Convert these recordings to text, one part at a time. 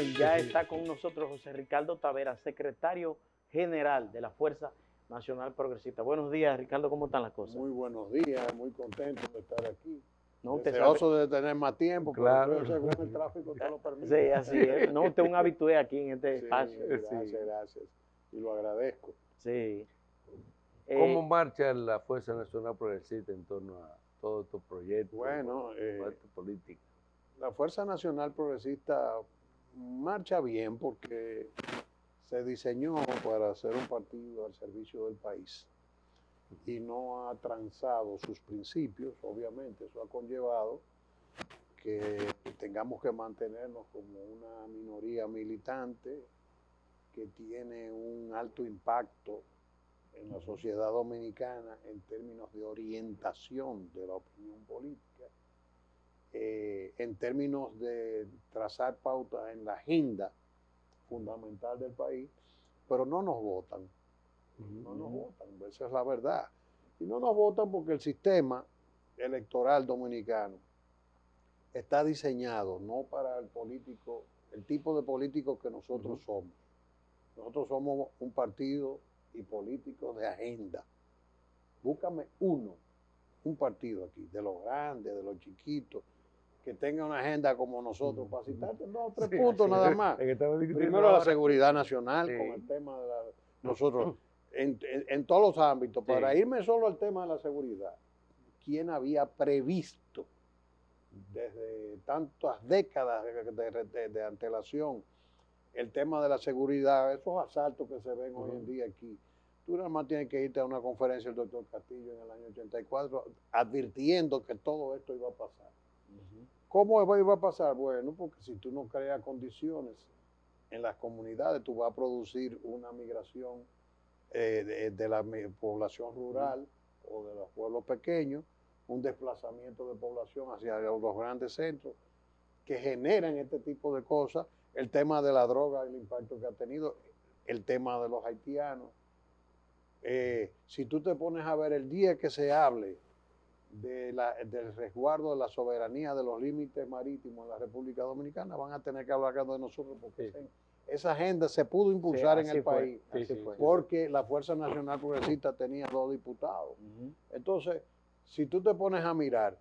Bueno, ya está con nosotros José Ricardo Tavera, secretario general de la Fuerza Nacional Progresista. Buenos días, Ricardo, ¿cómo están las cosas? Muy buenos días, muy contento de estar aquí. No, Deseoso de tener más tiempo, claro, pero según el tráfico te lo permite. Sí, así es. No, usted es un habitué aquí en este espacio. Gracias. Y lo agradezco. Sí. ¿Cómo marcha la Fuerza Nacional Progresista en torno a todos estos proyectos, Bueno, políticos? La Fuerza Nacional Progresista marcha bien porque se diseñó para ser un partido al servicio del país y no ha transado sus principios, obviamente. Eso ha conllevado que tengamos que mantenernos como una minoría militante que tiene un alto impacto en la sociedad dominicana en términos de orientación de la opinión política, en términos de trazar pautas en la agenda fundamental del país, pero no nos votan. No nos votan, esa es la verdad. Y no nos votan porque el sistema electoral dominicano está diseñado no para el político, el tipo de político que nosotros somos. Nosotros somos un partido y políticos de agenda. Búscame un partido aquí, de los grandes, de los chiquitos, que tenga una agenda como nosotros, para citarte 2 o 3 puntos nada más. Primero la seguridad nacional, con el tema de nosotros, en todos los ámbitos. Para irme solo al tema de la seguridad, ¿quién había previsto desde tantas décadas de antelación el tema de la seguridad, esos asaltos que se ven hoy en día aquí? Tú nada más tienes que irte a una conferencia del doctor Castillo en el año 84 advirtiendo que todo esto iba a pasar. ¿Cómo iba a pasar? Bueno, porque si tú no creas condiciones en las comunidades, tú vas a producir una migración de la población rural o de los pueblos pequeños, un desplazamiento de población hacia los grandes centros que generan este tipo de cosas. El tema de la droga, el impacto que ha tenido, el tema de los haitianos. Si tú te pones a ver el día que se hable del resguardo de la soberanía de los límites marítimos en la República Dominicana, van a tener que hablar de nosotros porque esa agenda se pudo impulsar en el país porque la Fuerza Nacional Progresista tenía 2 diputados. Entonces, si tú te pones a mirar,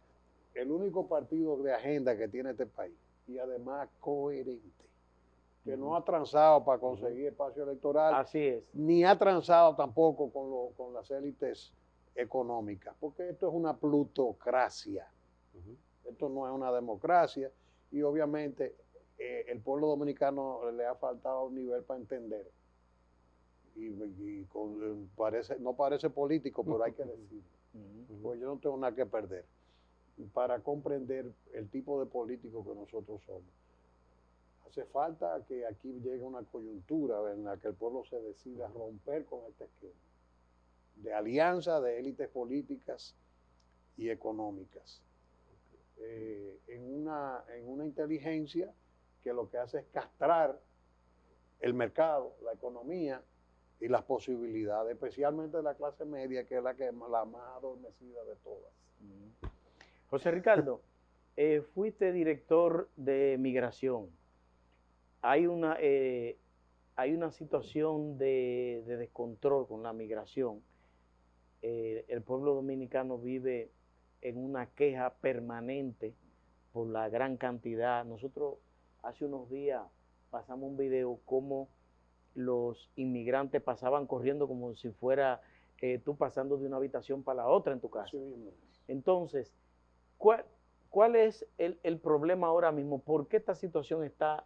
el único partido de agenda que tiene este país, y además coherente, que no ha transado para conseguir espacio electoral, así es, ni ha transado tampoco con las élites económicas, porque esto es una plutocracia, esto no es una democracia, y obviamente el pueblo dominicano le ha faltado un nivel para entender, no parece político, pero hay que decirlo, pues yo no tengo nada que perder, para comprender el tipo de político que nosotros somos. Hace falta que aquí llegue una coyuntura en la que el pueblo se decida romper con este esquema de alianza de élites políticas y económicas, en una inteligencia que lo que hace es castrar el mercado, la economía y las posibilidades, especialmente de la clase media, que es la más adormecida de todas. José Ricardo, fuiste director de migración. Hay una situación de descontrol con la migración. El pueblo dominicano vive en una queja permanente por la gran cantidad. Nosotros hace unos días pasamos un video como los inmigrantes pasaban corriendo como si fuera tú pasando de una habitación para la otra en tu casa. Entonces, ¿cuál es el problema ahora mismo? ¿Por qué esta situación está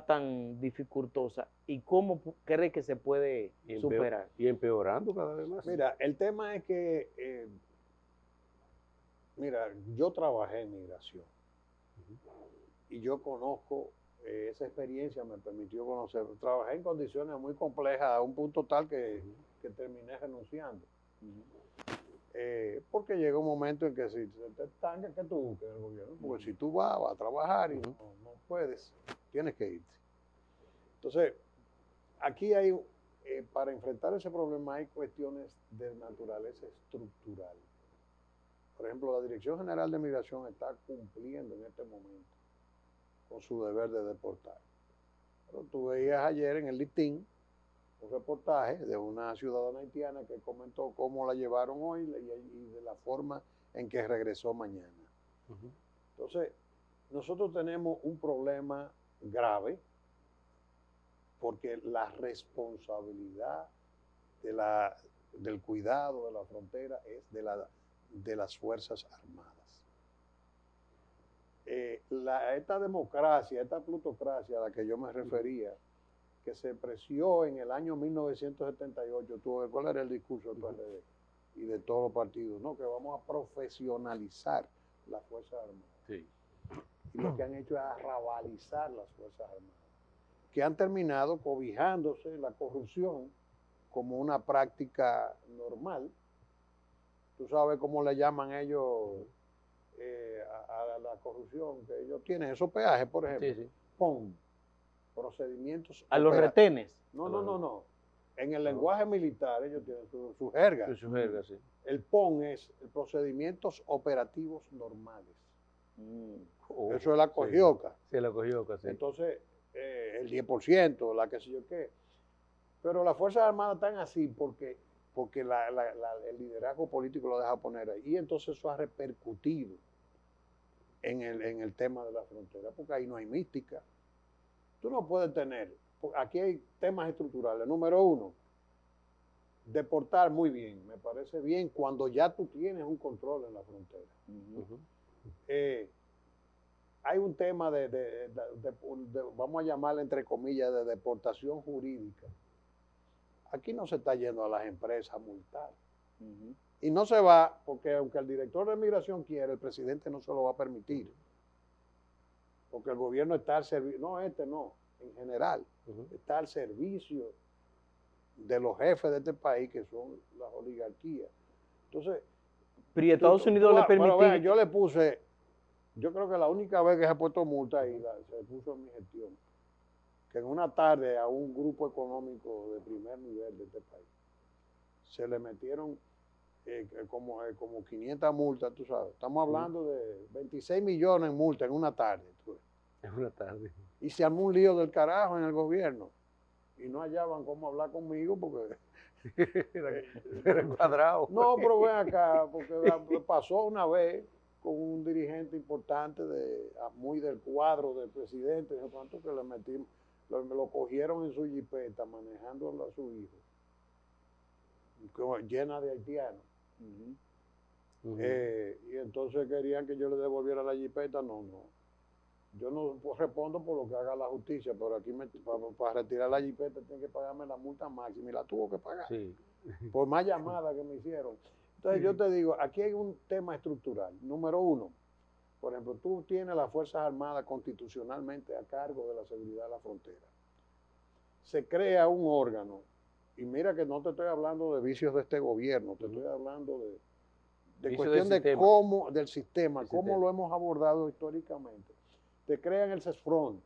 tan dificultosa y cómo cree que se puede superar? Y empeorando cada vez más. Mira, el tema es que, yo trabajé en migración y yo conozco, esa experiencia me permitió conocer, trabajé en condiciones muy complejas a un punto tal que terminé renunciando. Porque llega un momento en que si te estanca, que tú busques el gobierno, porque si tú vas a trabajar y no puedes, tienes que irte. Entonces, aquí hay, para enfrentar ese problema hay cuestiones de naturaleza estructural. Por ejemplo, la Dirección General de Migración está cumpliendo en este momento con su deber de deportar. Pero tú veías ayer en el listín un reportaje de una ciudadana haitiana que comentó cómo la llevaron hoy y de la forma en que regresó mañana. Entonces, nosotros tenemos un problema grave porque la responsabilidad del cuidado de la frontera es de las Fuerzas Armadas. Esta democracia, esta plutocracia a la que yo me refería, que se preció en el año 1978, ¿cuál era el discurso del PRD y de todos los partidos? No, que vamos a profesionalizar las Fuerzas Armadas. Sí. Y lo que han hecho es arrabalizar las Fuerzas Armadas, que han terminado cobijándose la corrupción como una práctica normal. Tú sabes cómo le llaman ellos a la corrupción que ellos tienen, esos peajes, por ejemplo. Sí, sí. PON, procedimientos. A los retenes. No. En el lenguaje militar ellos tienen su jerga. Su jerga, sí. El PON es procedimientos operativos normales. Eso es la cogioca. Sí, la cogioca, sí. Entonces, el 10%, la que sé yo qué. Pero las Fuerzas Armadas están así porque el liderazgo político lo deja poner ahí. Y entonces eso ha repercutido en el tema de la frontera, porque ahí no hay mística. Tú no puedes tener, aquí hay temas estructurales. Número uno, deportar muy bien, me parece bien cuando ya tú tienes un control en la frontera. Hay un tema vamos a llamarle entre comillas, de deportación jurídica. Aquí no se está yendo a las empresas a multar. Y no se va, porque aunque el director de migración quiere, el presidente no se lo va a permitir. Porque el gobierno está al servicio, en general, está al servicio de los jefes de este país, que son las oligarquías. Entonces, pero Estados Unidos le permitió. Yo creo que la única vez que se ha puesto multa ahí, se puso en mi gestión, que en una tarde a un grupo económico de primer nivel de este país se le metieron como 500 multas, tú sabes. Estamos hablando de 26 millones en multas en una tarde. En una tarde. Y se armó un lío del carajo en el gobierno. Y no hallaban cómo hablar conmigo porque... Era cuadrado. No, pero ven acá, porque pasó una vez con un dirigente importante muy del cuadro del presidente, de cuánto que le metimos, lo cogieron en su jipeta manejándolo a su hijo, llena de haitianos. Y entonces querían que yo le devolviera la jipeta. No. Yo no respondo por lo que haga la justicia, pero aquí para retirar la jipeta tienen que pagarme la multa máxima y la tuvo que pagar. Sí. Por más llamadas que me hicieron. Entonces yo te digo, aquí hay un tema estructural. Número uno, por ejemplo, tú tienes las Fuerzas Armadas constitucionalmente a cargo de la seguridad de la frontera. Se crea un órgano, y mira que no te estoy hablando de vicios de este gobierno, te estoy hablando de cuestión de cómo, del sistema, cómo lo hemos abordado históricamente. Te crean el CESFRON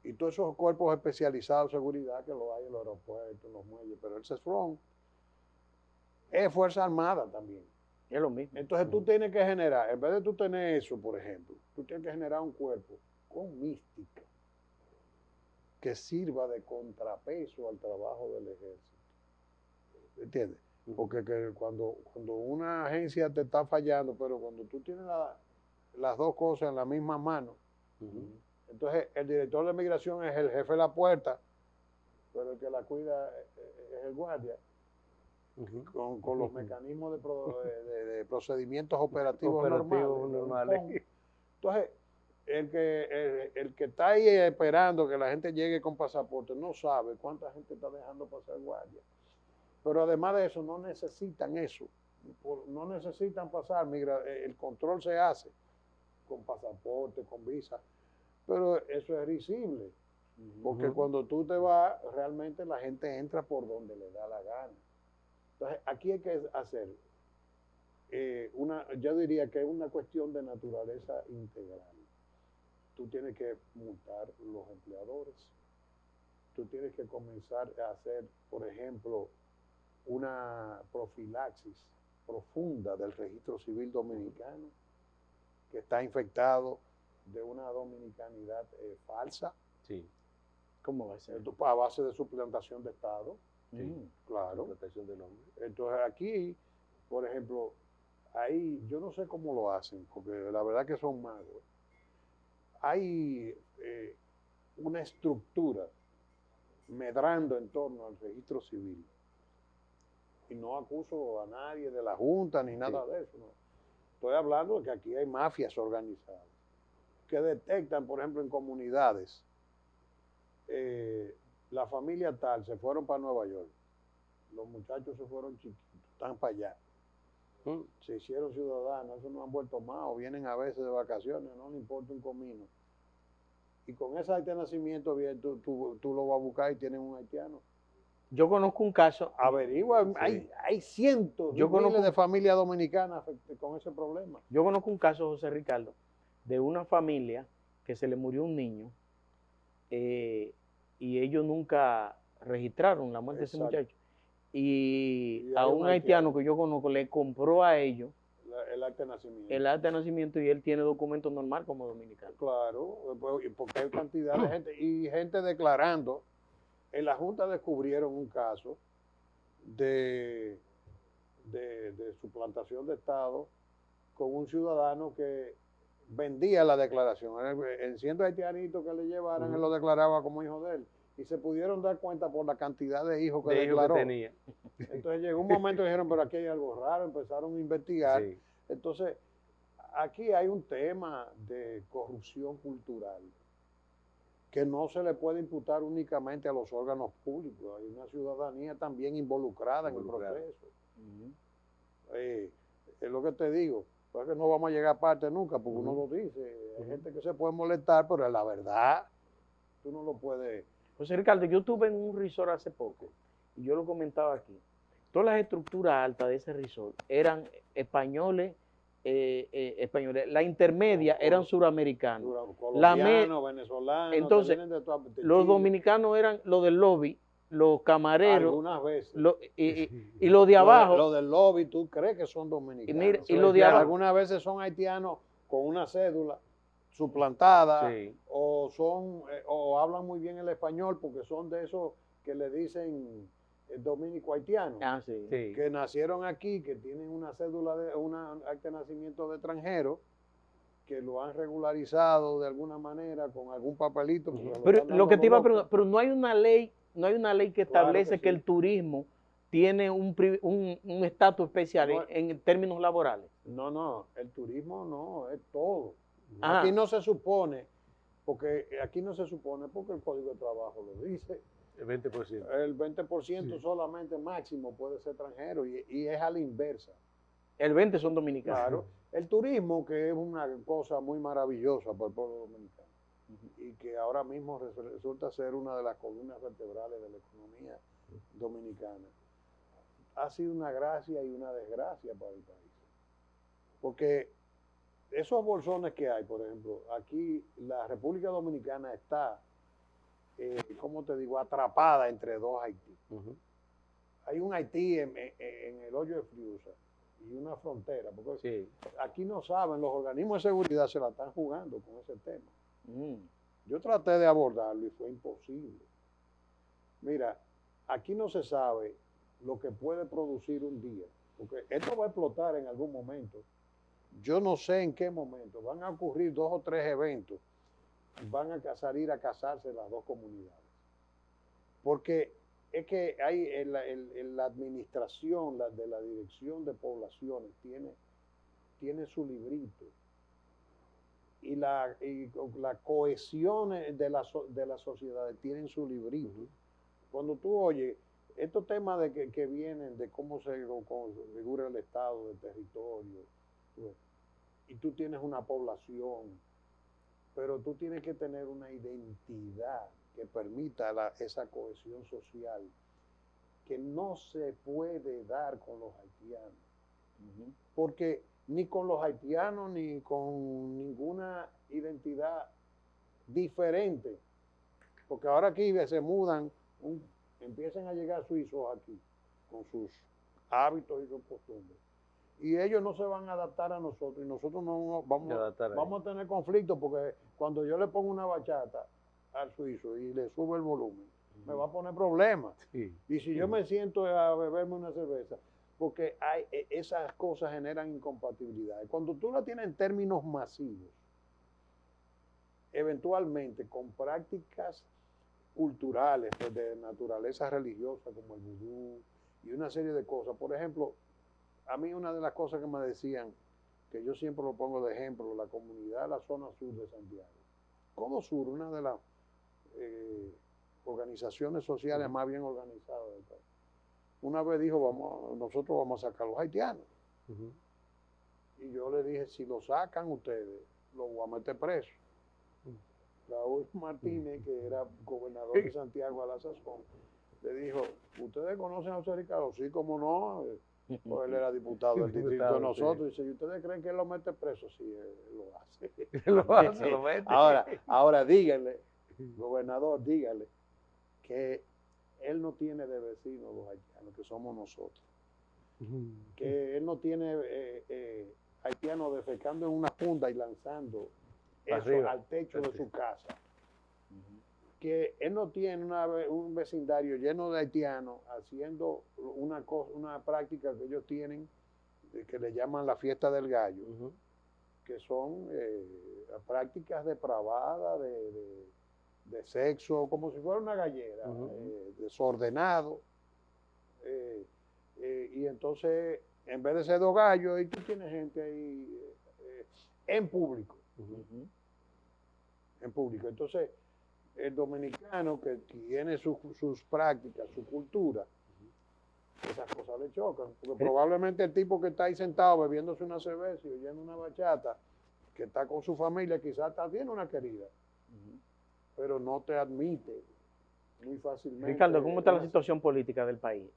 y todos esos cuerpos especializados de seguridad que lo hay en los aeropuertos, en los muelles, pero el CESFRON es Fuerza Armada también. Es lo mismo. Entonces tú tienes que generar, en vez de tú tener eso, por ejemplo, tú tienes que generar un cuerpo con mística que sirva de contrapeso al trabajo del ejército. ¿Entiendes? Porque cuando una agencia te está fallando, pero cuando tú tienes las dos cosas en la misma mano, entonces el director de migración es el jefe de la puerta, pero el que la cuida es el guardia. Con los mecanismos de procedimientos operativos normales. Entonces, el que está ahí esperando que la gente llegue con pasaporte no sabe cuánta gente está dejando pasar guardia. Pero además de eso, no necesitan eso. No necesitan pasar. El control se hace con pasaporte, con visa. Pero eso es risible. Porque cuando tú te vas, realmente la gente entra por donde le da la gana. Entonces, aquí hay que hacer yo diría que es una cuestión de naturaleza integral. Tú tienes que multar los empleadores. Tú tienes que comenzar a hacer, por ejemplo, una profilaxis profunda del registro civil dominicano, que está infectado de una dominicanidad falsa. Sí. ¿Cómo va a ser? A base de suplantación de Estado. Mm. Claro. Suplantación de nombre. Entonces aquí, por ejemplo, ahí yo no sé cómo lo hacen, porque la verdad que son magos. Hay una estructura medrando en torno al registro civil. Y no acuso a nadie de la Junta ni nada de eso. No. Estoy hablando de que aquí hay mafias organizadas que detectan, por ejemplo, en comunidades, la familia tal se fueron para Nueva York, los muchachos se fueron chiquitos, están para allá, se hicieron ciudadanos, esos no han vuelto más o vienen a veces de vacaciones, no le importa un comino. Y con ese acta de nacimiento bien, tú lo vas a buscar y tienes un haitiano. Yo conozco un caso. Averigua, Sí. hay cientos, miles de familias dominicanas con ese problema. Yo conozco un caso, José Ricardo, de una familia que se le murió un niño y ellos nunca registraron la muerte de ese muchacho. Y a un haitiano que yo conozco le compró a ellos el acta de nacimiento. El acta de nacimiento y él tiene documento normal como dominicano. Claro, porque hay cantidad de gente y gente declarando. En la Junta descubrieron un caso de suplantación de Estado con un ciudadano que vendía la declaración. En siendo haitianito que le llevaran, él lo declaraba como hijo de él. Y se pudieron dar cuenta por la cantidad de hijos que declaró. Que tenía. Entonces llegó un momento y dijeron, pero aquí hay algo raro, empezaron a investigar. Sí. Entonces, aquí hay un tema de corrupción cultural que no se le puede imputar únicamente a los órganos públicos. Hay una ciudadanía también involucrada en el proceso. Es lo que te digo, pues que no vamos a llegar a parte nunca, porque uno lo dice. Hay gente que se puede molestar, pero la verdad, tú no lo puedes. José Ricardo, yo estuve en un resort hace poco, y yo lo comentaba aquí. Todas las estructuras altas de ese resort eran españoles, la intermedia eran suramericanos, colombianos, venezolanos. Entonces, los dominicanos eran los del lobby, los camareros. Algunas veces. Y los de abajo. Lo del lobby, ¿tú crees que son dominicanos? Y los de abajo. Algunas veces son haitianos con una cédula suplantada, o hablan muy bien el español porque son de esos que le dicen dominico haitiano, que nacieron aquí, que tienen una cédula, una acta de nacimiento de extranjero, que lo han regularizado de alguna manera con algún papelito. Pero lo que te iba a preguntar, pero no hay una ley que establece que el turismo tiene un estatus especial en términos laborales. No, el turismo no, es todo. Aquí no se supone, porque el Código de Trabajo lo dice. El 20%. El 20% solamente máximo puede ser extranjero y es a la inversa. El 20% son dominicanos. Claro. El turismo, que es una cosa muy maravillosa para el pueblo dominicano y que ahora mismo resulta ser una de las columnas vertebrales de la economía dominicana, ha sido una gracia y una desgracia para el país. Porque esos bolsones que hay, por ejemplo, aquí la República Dominicana está, ¿cómo te digo?, atrapada entre dos Haití. Hay un Haití en el hoyo de Friusa y una frontera, porque aquí no saben, los organismos de seguridad se la están jugando con ese tema. Yo traté de abordarlo y fue imposible. Mira, aquí no se sabe lo que puede producir un día, porque esto va a explotar en algún momento. Yo no sé en qué momento. Van a ocurrir 2 o 3 eventos. Van a salir a casarse las dos comunidades. Porque es que hay la administración de la Dirección de Poblaciones tiene su librito. Y la cohesión de las sociedades tienen su librito. Cuando tú oyes estos temas que vienen de cómo se configura el Estado, del territorio, y tú tienes una población, pero tú tienes que tener una identidad que permita esa cohesión social que no se puede dar con los haitianos. Porque ni con los haitianos ni con ninguna identidad diferente, porque ahora aquí se mudan, empiezan a llegar suizos aquí con sus hábitos y sus costumbres. Y ellos no se van a adaptar a nosotros y nosotros no vamos a tener conflictos, porque cuando yo le pongo una bachata al suizo y le subo el volumen, me va a poner problemas. Sí. Y si yo me siento a beberme una cerveza, porque esas cosas generan incompatibilidades. Cuando tú la tienes en términos masivos, eventualmente con prácticas culturales, pues de naturaleza religiosa, como el vudú y una serie de cosas. Por ejemplo, a mí una de las cosas que me decían, que yo siempre lo pongo de ejemplo, la comunidad de la zona sur de Santiago. Codo Sur, una de las organizaciones sociales más bien organizadas del país, una vez dijo, nosotros vamos a sacar a los haitianos. Y yo le dije, si lo sacan ustedes, los voy a meter preso. Raúl Martínez, que era gobernador de Santiago a la sazón, le dijo, ¿ustedes conocen a José Ricardo? Sí, como no. Pues él era diputado del distrito de nosotros. Dice, ¿y ustedes creen que él lo mete preso? Sí, él lo hace. Lo hace, lo mete. Ahora díganle, gobernador, díganle que él no tiene de vecinos los haitianos, que somos nosotros. Que él no tiene haitianos defecando en una funda y lanzando eso al techo de su casa. Que él no tiene un vecindario lleno de haitianos haciendo una práctica que ellos tienen, que le llaman la fiesta del gallo, que son prácticas depravadas de sexo, como si fuera una gallera, desordenado. Y entonces, en vez de ser dos gallos, y tú tienes gente ahí en público. En público. Entonces, el dominicano que tiene sus prácticas, su cultura, esas cosas le chocan. Porque probablemente el tipo que está ahí sentado bebiéndose una cerveza y oyendo una bachata, que está con su familia, quizás está bien una querida, pero no te admite muy fácilmente. Ricardo, ¿cómo está la situación política del país?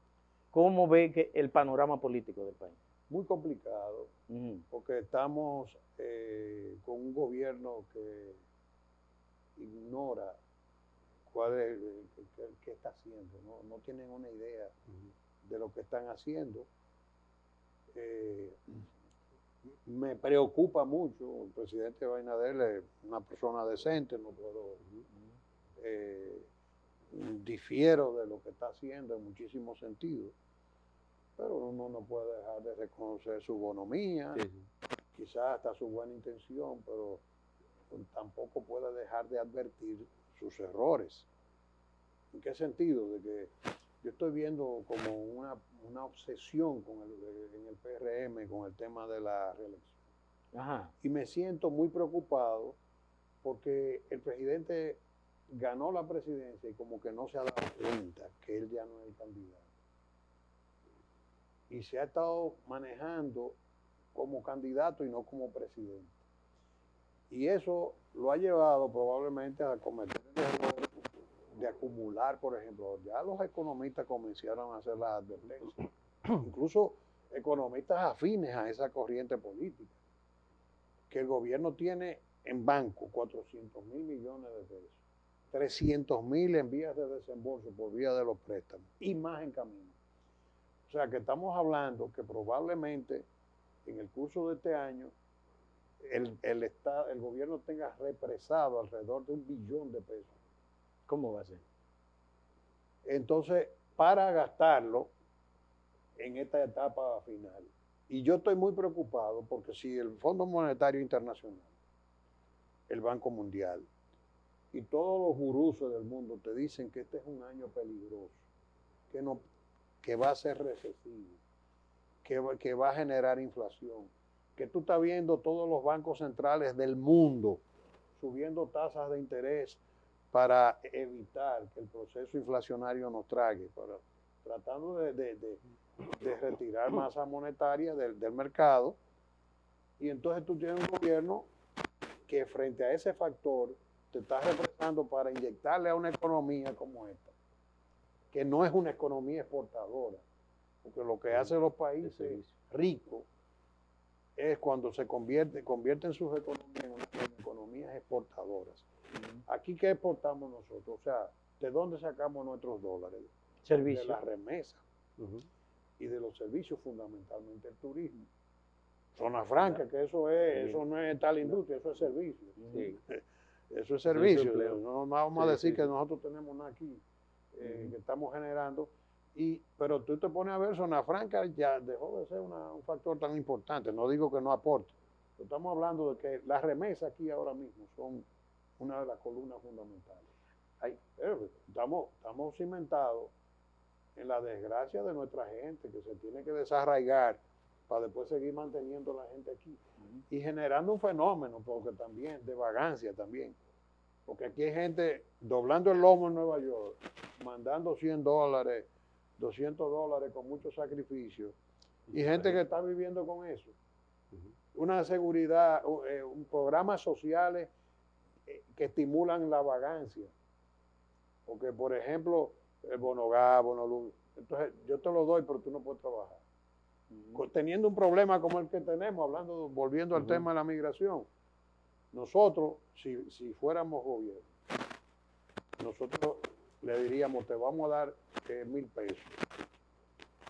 ¿Cómo ve que el panorama político del país? Muy complicado, porque estamos con un gobierno que ignora qué está haciendo, no tienen una idea de lo que están haciendo. Me preocupa mucho, el presidente Abinader es una persona decente, no puedo, difiero de lo que está haciendo en muchísimos sentidos, pero uno no puede dejar de reconocer su bonomía, quizás hasta su buena intención, pero tampoco puede dejar de advertir sus errores. ¿En qué sentido? De que yo estoy viendo como una obsesión en el PRM con el tema de la reelección. Y me siento muy preocupado porque el presidente ganó la presidencia y como que no se ha dado cuenta que él ya no es el candidato. Y se ha estado manejando como candidato y no como presidente. Y eso lo ha llevado probablemente a cometer el error de acumular, por ejemplo, ya los economistas comenzaron a hacer las advertencias, incluso economistas afines a esa corriente política, que el gobierno tiene en banco 400.000 millones de pesos, 300.000 en vías de desembolso por vía de los préstamos y más en camino. O sea que estamos hablando que probablemente en el curso de este año el gobierno tenga represado alrededor de 1 billón de pesos. ¿Cómo va a ser? Entonces, para gastarlo en esta etapa final. Y yo estoy muy preocupado porque si el Fondo Monetario Internacional, el Banco Mundial y todos los gurús del mundo te dicen que este es un año peligroso, que va a ser recesivo, que va a generar inflación, que tú estás viendo todos los bancos centrales del mundo subiendo tasas de interés para evitar que el proceso inflacionario nos trague, tratando de retirar masa monetaria del mercado. Y entonces tú tienes un gobierno que frente a ese factor te está represando para inyectarle a una economía como esta, que no es una economía exportadora, porque lo que hacen los países ricos es cuando se convierten sus economías en economías exportadoras. Aquí, ¿qué exportamos nosotros? O sea, ¿de dónde sacamos nuestros dólares? Servicios. De la remesa y de los servicios, fundamentalmente el turismo. Zona Franca, que eso no es tal industria, eso es servicio. Eso es servicio. empleo. No vamos Sí, a decir sí, que sí. nosotros tenemos nada aquí, que estamos generando. Pero tú te pones a ver, Zona Franca ya dejó de ser un factor tan importante. No digo que no aporte. Pero estamos hablando de que las remesas aquí ahora mismo son una de las columnas fundamentales. Estamos cimentados en la desgracia de nuestra gente, que se tiene que desarraigar para después seguir manteniendo a la gente aquí. Y generando un fenómeno, porque también, de vagancia también. Porque aquí hay gente doblando el lomo en Nueva York, mandando $100, $200 con mucho sacrificio, y gente que está viviendo con eso. Una seguridad, un programas sociales que estimulan la vagancia. Porque, por ejemplo, el bono gas, bono luz, entonces yo te lo doy, pero tú no puedes trabajar. Teniendo un problema como el que tenemos, volviendo al tema de la migración, nosotros, si fuéramos gobierno, nosotros le diríamos, te vamos a dar 1,000 pesos.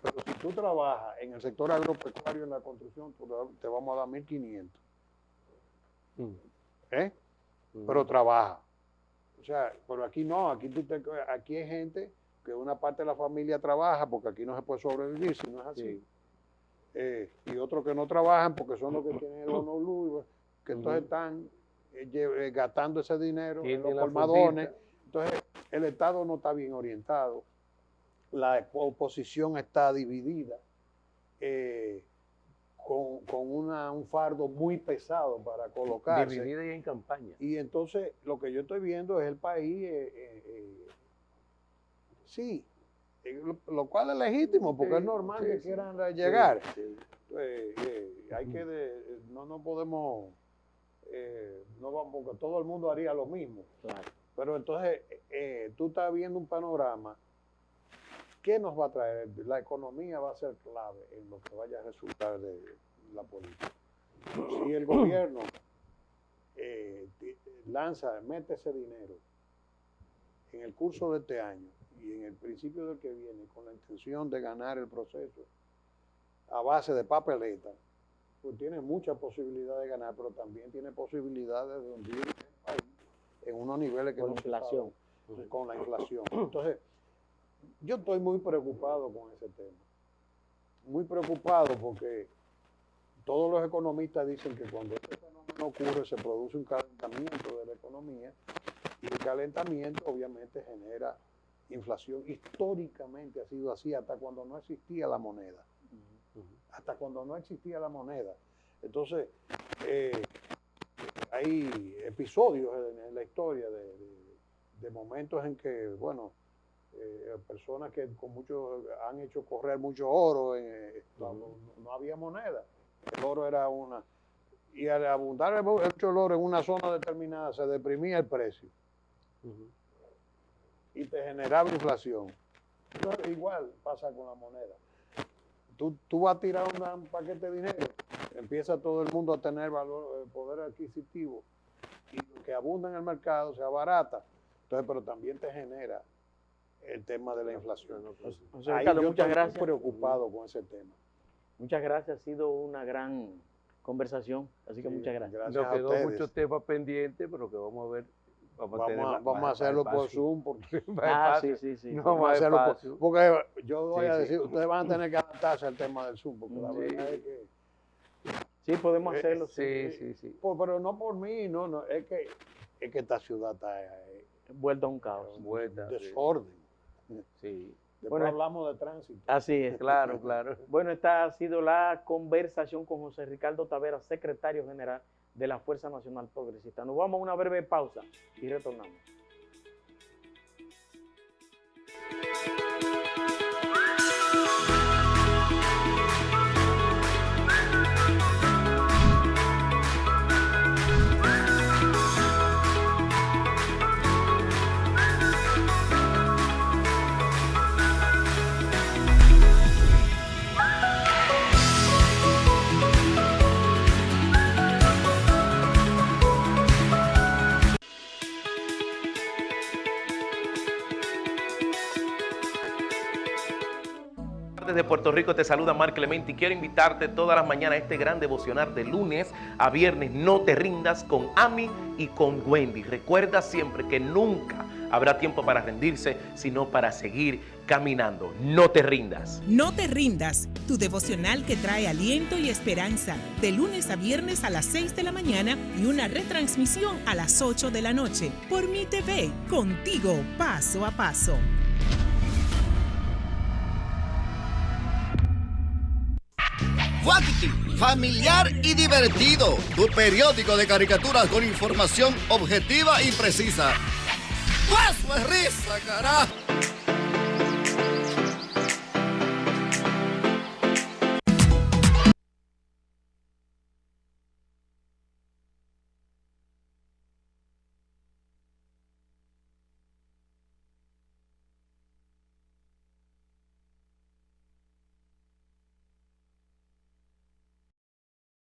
Pero si tú trabajas en el sector agropecuario, en la construcción, te vamos a dar 1,500. Pero trabaja. O sea, pero aquí no, aquí hay gente que una parte de la familia trabaja porque aquí no se puede sobrevivir si no es así. Y otros que no trabajan porque son los que tienen el bono luz, que entonces están gastando ese dinero en los colmadones. Entonces, el Estado no está bien orientado, la oposición está dividida, con un fardo muy pesado para colocarse. Dividida y en campaña. Y entonces, lo que yo estoy viendo es el país, sí, lo cual es legítimo, porque es normal que quieran llegar. Hay que, no podemos, no vamos, porque todo el mundo haría lo mismo. Claro. Pero entonces, tú estás viendo un panorama. ¿Qué nos va a traer? La economía va a ser clave en lo que vaya a resultar de la política. Si el gobierno mete ese dinero en el curso de este año y en el principio del que viene, con la intención de ganar el proceso a base de papeleta, pues tiene muchas posibilidades de ganar, pero también tiene posibilidades de hundir el país en unos niveles que con no la se inflación. saben, con la inflación. Entonces, yo estoy muy preocupado con ese tema. Muy preocupado porque todos los economistas dicen que cuando este fenómeno ocurre se produce un calentamiento de la economía, y el calentamiento obviamente genera inflación. Históricamente ha sido así hasta cuando no existía la moneda. Hasta cuando no existía la moneda. Entonces, hay episodios en la historia de momentos en que, bueno, personas que han hecho correr mucho oro, no había moneda. El oro era una... Y al abundar mucho el oro en una zona determinada, se deprimía el precio. Y te generaba inflación. Entonces, igual pasa con la moneda. Tú vas a tirar un paquete de dinero, empieza todo el mundo a tener poder adquisitivo, y lo que abunda en el mercado se abarata. Entonces, pero también te genera el tema de la inflación. José Ricardo, muchas gracias. Estoy preocupado con ese tema. Muchas gracias, ha sido una gran conversación, así que muchas gracias. Gracias Nos a quedó ustedes. muchos temas pendientes, pero que vamos a ver. Vamos a hacerlo por Zoom, porque Sí. No, vamos a más hacerlo espacio. porque yo voy a Sí, decir, ustedes van a tener que adaptarse al tema del Zoom, porque la Sí. verdad es que... Sí, podemos hacerlo. Sí. Pero no por mí, no, es que esta ciudad está Vuelto a un caos. Vuelta, desorden. Sí. Después Bueno, hablamos de tránsito. Así es. Claro. Bueno, esta ha sido la conversación con José Ricardo Taveras, secretario general de la Fuerza Nacional Progresista. Nos vamos a una breve pausa y retornamos. Puerto Rico, te saluda Marc Clemente y quiero invitarte todas las mañanas a este gran devocional de lunes a viernes. No te rindas con Ami y con Wendy. Recuerda siempre que nunca habrá tiempo para rendirse, sino para seguir caminando. No te rindas. No te rindas, tu devocional que trae aliento y esperanza, de lunes a viernes a las 6 de la mañana y una retransmisión a las 8 de la noche por Mi TV, contigo paso a paso. Wackity, familiar y divertido. Tu periódico de caricaturas con información objetiva y precisa. ¡Eso es risa, carajo!